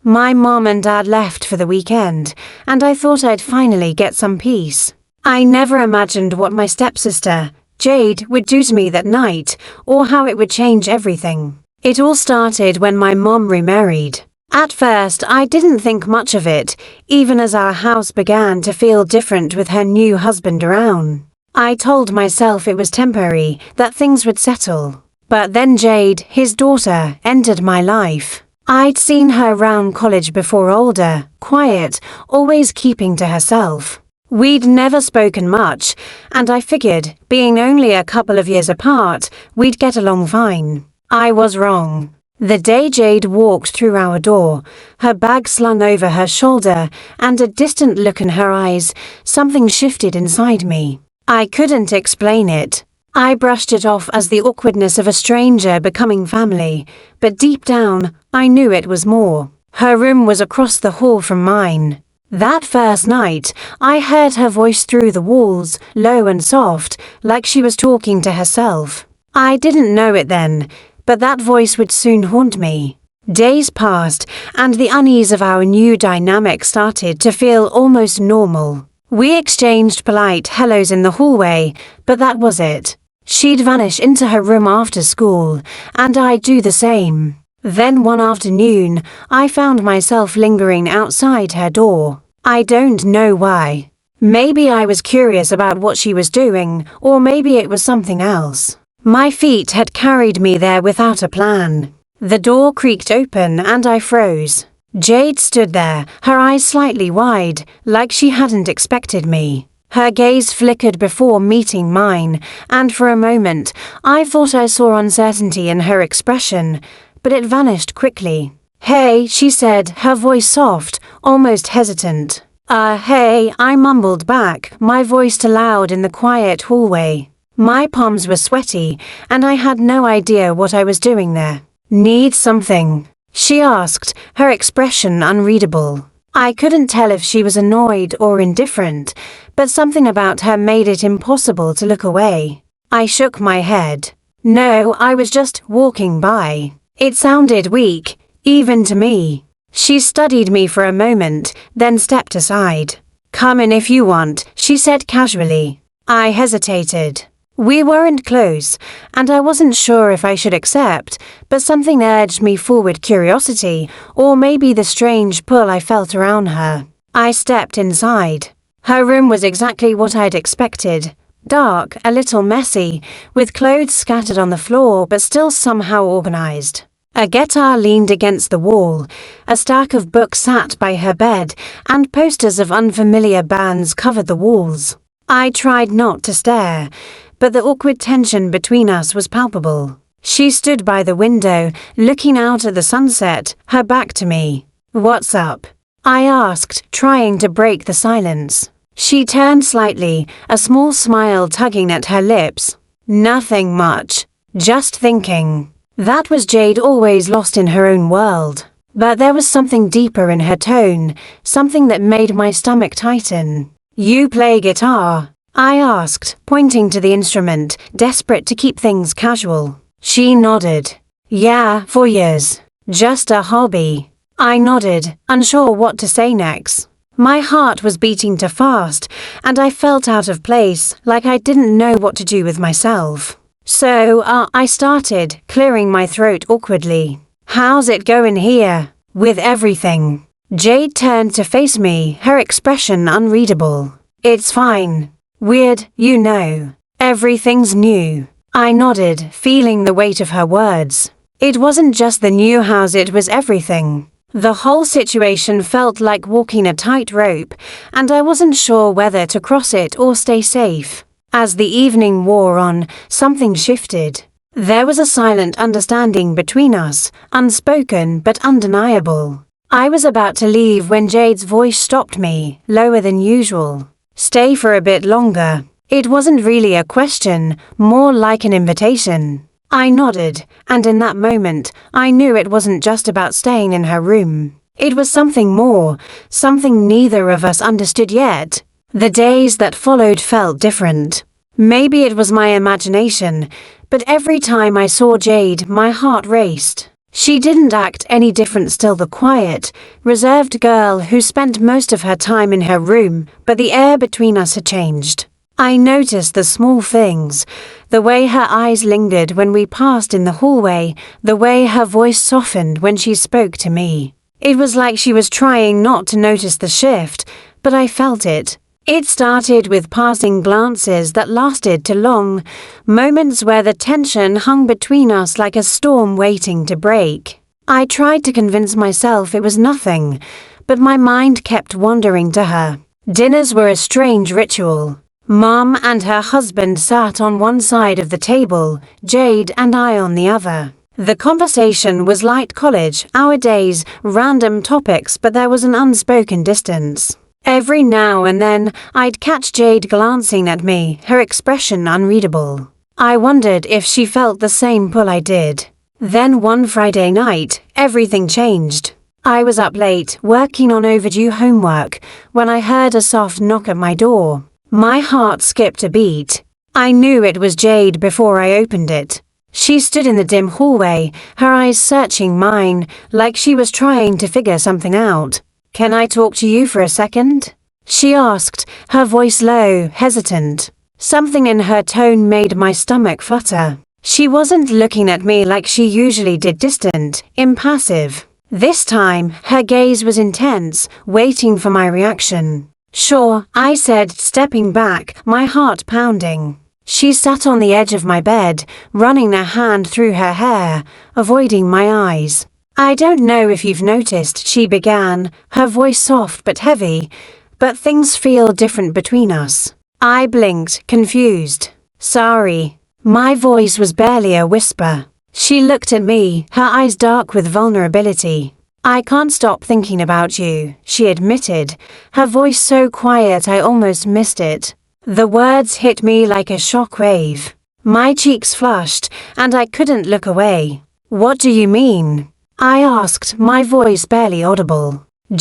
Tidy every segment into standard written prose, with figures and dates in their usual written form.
My mom and dad left for the weekend, and I thought I'd finally get some peace. I never imagined what my stepsister, Jade, would do to me that night, or how it would change everything. It all started when my mom remarried. At first, I didn't think much of it, even as our house began to feel different with her new husband around. I told myself it was temporary, that things would settle. But then Jade, his daughter, entered my life. I'd seen her round college before, older, quiet, always keeping to herself. We'd never spoken much, and I figured, being only a couple of years apart, we'd get along fine. I was wrong. The day Jade walked through our door, her bag slung over her shoulder, and a distant look in her eyes, something shifted inside me. I couldn't explain it. I brushed it off as the awkwardness of a stranger becoming family, but deep down, I knew it was more. Her room was across the hall from mine. That first night, I heard her voice through the walls, low and soft, like she was talking to herself. I didn't know it then, but that voice would soon haunt me. Days passed, and the unease of our new dynamic started to feel almost normal. We exchanged polite hellos in the hallway, but that was it. She'd vanish into her room after school, and I'd do the same. Then one afternoon, I found myself lingering outside her door. I don't know why. Maybe I was curious about what she was doing, or maybe it was something else. My feet had carried me there without a plan. The door creaked open and I froze. Jade stood there, her eyes slightly wide, like she hadn't expected me. Her gaze flickered before meeting mine, and for a moment, I thought I saw uncertainty in her expression, but it vanished quickly. "Hey," she said, her voice soft, almost hesitant. Hey," I mumbled back, my voice too loud in the quiet hallway. My palms were sweaty, and I had no idea what I was doing there. "Need something?" she asked, her expression unreadable. I couldn't tell if she was annoyed or indifferent, but something about her made it impossible to look away. I shook my head. No, I was just walking by. It sounded weak, even to me. She studied me for a moment, then stepped aside. "Come in if you want," she said casually. I hesitated. We weren't close, and I wasn't sure if I should accept, but something urged me forward, curiosity, or maybe the strange pull I felt around her. I stepped inside. Her room was exactly what I'd expected. Dark, a little messy, with clothes scattered on the floor but still somehow organized. A guitar leaned against the wall, a stack of books sat by her bed, and posters of unfamiliar bands covered the walls. I tried not to stare, but the awkward tension between us was palpable. She stood by the window, looking out at the sunset, her back to me. "What's up?" I asked, trying to break the silence. She turned slightly, a small smile tugging at her lips. "Nothing much. Just thinking." That was Jade, always lost in her own world. But there was something deeper in her tone, something that made my stomach tighten. "You play guitar?" I asked, pointing to the instrument, desperate to keep things casual. She nodded. "Yeah, for years. Just a hobby." I nodded, unsure what to say next. My heart was beating too fast, and I felt out of place, like I didn't know what to do with myself. So, I started, clearing my throat awkwardly. "How's it going here? With everything?" Jade turned to face me, her expression unreadable. "It's fine. Weird, you know. Everything's new." I nodded, feeling the weight of her words. It wasn't just the new house, it was everything. The whole situation felt like walking a tightrope, and I wasn't sure whether to cross it or stay safe. As the evening wore on, something shifted. There was a silent understanding between us, unspoken but undeniable. I was about to leave when Jade's voice stopped me, lower than usual. "Stay for a bit longer." It wasn't really a question, more like an invitation. I nodded, and in that moment, I knew it wasn't just about staying in her room. It was something more, something neither of us understood yet. The days that followed felt different. Maybe it was my imagination, but every time I saw Jade, my heart raced. She didn't act any different, still the quiet, reserved girl who spent most of her time in her room, but the air between us had changed. I noticed the small things, the way her eyes lingered when we passed in the hallway, the way her voice softened when she spoke to me. It was like she was trying not to notice the shift, but I felt it. It started with passing glances that lasted too long, moments where the tension hung between us like a storm waiting to break. I tried to convince myself it was nothing, but my mind kept wandering to her. Dinners were a strange ritual. Mom and her husband sat on one side of the table, Jade and I on the other. The conversation was light college, our days, random topics, but there was an unspoken distance. Every now and then, I'd catch Jade glancing at me, her expression unreadable. I wondered if she felt the same pull I did. Then one Friday night, everything changed. I was up late, working on overdue homework, when I heard a soft knock at my door. My heart skipped a beat. I knew it was Jade before I opened it. She stood in the dim hallway, her eyes searching mine, like she was trying to figure something out. "Can I talk to you for a second?" she asked, her voice low, hesitant. Something in her tone made my stomach flutter. She wasn't looking at me like she usually did, distant, impassive. This time, her gaze was intense, waiting for my reaction. "Sure," I said, stepping back, my heart pounding. She sat on the edge of my bed, running a hand through her hair, avoiding my eyes. "I don't know if you've noticed," she began, her voice soft but heavy, "but things feel different between us." I blinked, confused. "Sorry." My voice was barely a whisper. She looked at me, her eyes dark with vulnerability. "I can't stop thinking about you," she admitted, her voice so quiet I almost missed it. The words hit me like a shock wave. My cheeks flushed, and I couldn't look away. "What do you mean?" I asked, my voice barely audible.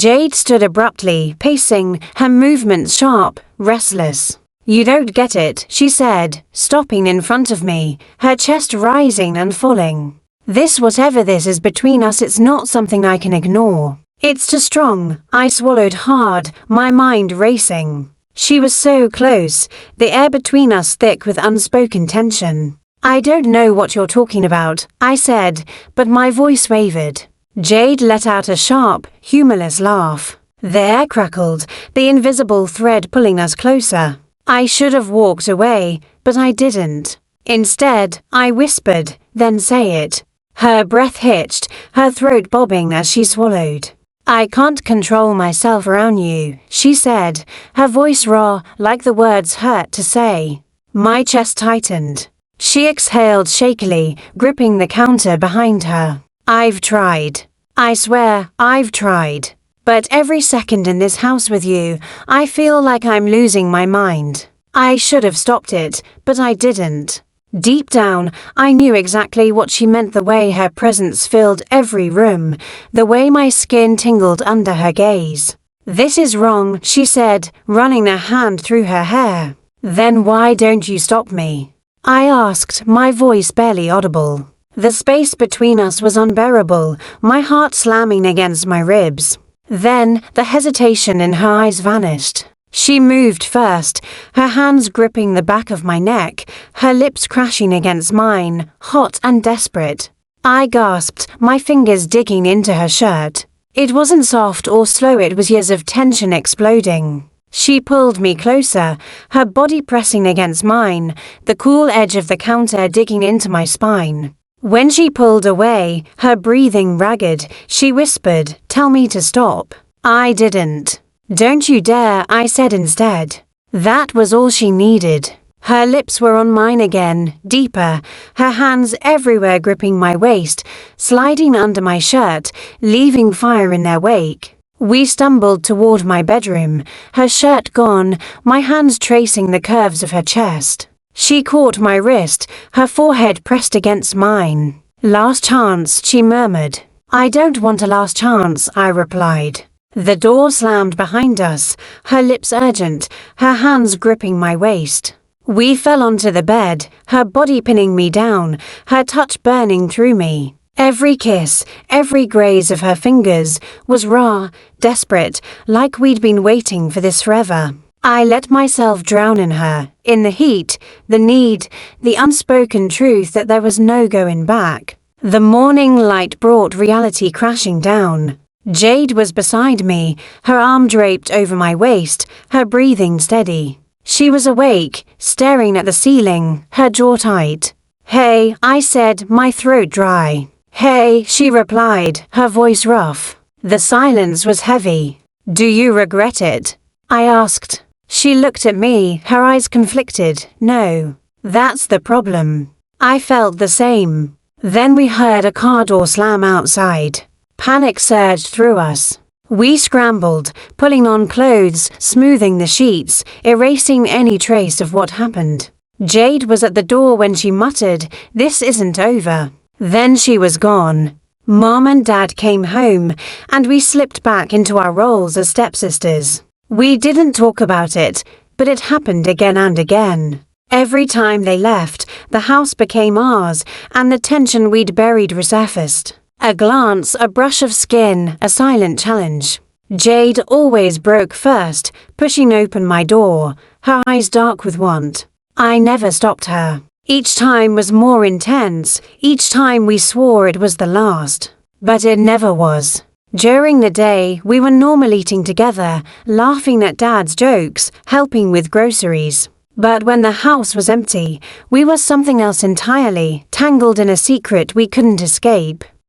Jade stood abruptly, pacing, her movements sharp, restless. "You don't get it," she said, stopping in front of me, her chest rising and falling. Whatever this is between us, it's not something I can ignore. It's too strong." I swallowed hard, my mind racing. She was so close, the air between us thick with unspoken tension. "I don't know what you're talking about," I said, but my voice wavered. Jade let out a sharp, humorless laugh. The air crackled, the invisible thread pulling us closer. I should have walked away, but I didn't. Instead, I whispered, "Then say it." Her breath hitched, her throat bobbing as she swallowed. "I can't control myself around you," she said, her voice raw, like the words hurt to say. My chest tightened. She exhaled shakily, gripping the counter behind her. "I've tried. I swear, I've tried. But every second in this house with you, I feel like I'm losing my mind. I should have stopped it, but I didn't." Deep down, I knew exactly what she meant, the way her presence filled every room, the way my skin tingled under her gaze. "This is wrong," she said, running a hand through her hair. "Then why don't you stop me?" I asked, my voice barely audible. The space between us was unbearable, my heart slamming against my ribs. Then, the hesitation in her eyes vanished. She moved first, her hands gripping the back of my neck, her lips crashing against mine, hot and desperate. I gasped, my fingers digging into her shirt. It wasn't soft or slow, it was years of tension exploding. She pulled me closer, her body pressing against mine, the cool edge of the counter digging into my spine. When she pulled away, her breathing ragged, she whispered, "Tell me to stop." I didn't. "Don't you dare," I said instead. That was all she needed. Her lips were on mine again, deeper, her hands everywhere gripping my waist, sliding under my shirt, leaving fire in their wake. We stumbled toward my bedroom, her shirt gone, my hands tracing the curves of her chest. She caught my wrist, her forehead pressed against mine. "Last chance," she murmured. "I don't want a last chance," I replied. The door slammed behind us, her lips urgent, her hands gripping my waist. We fell onto the bed, her body pinning me down, her touch burning through me. Every kiss, every graze of her fingers was raw, desperate, like we'd been waiting for this forever. I let myself drown in her, in the heat, the need, the unspoken truth that there was no going back. The morning light brought reality crashing down. Jade was beside me, her arm draped over my waist, her breathing steady. She was awake, staring at the ceiling, her jaw tight. "Hey," I said, my throat dry. "Hey," she replied, her voice rough. The silence was heavy. "Do you regret it?" I asked. She looked at me, her eyes conflicted. "No. That's the problem." I felt the same. Then we heard a car door slam outside. Panic surged through us. We scrambled, pulling on clothes, smoothing the sheets, erasing any trace of what happened. Jade was at the door when she muttered, "This isn't over." Then she was gone. Mom and Dad came home, and we slipped back into our roles as stepsisters. We didn't talk about it, but it happened again and again. Every time they left, the house became ours, and the tension we'd buried resurfaced. A glance, a brush of skin, a silent challenge. Jade always broke first, pushing open my door, her eyes dark with want. I never stopped her. Each time was more intense, each time we swore it was the last. But it never was. During the day, we were normal eating together, laughing at Dad's jokes, helping with groceries. But when the house was empty, we were something else entirely, tangled in a secret we couldn't escape.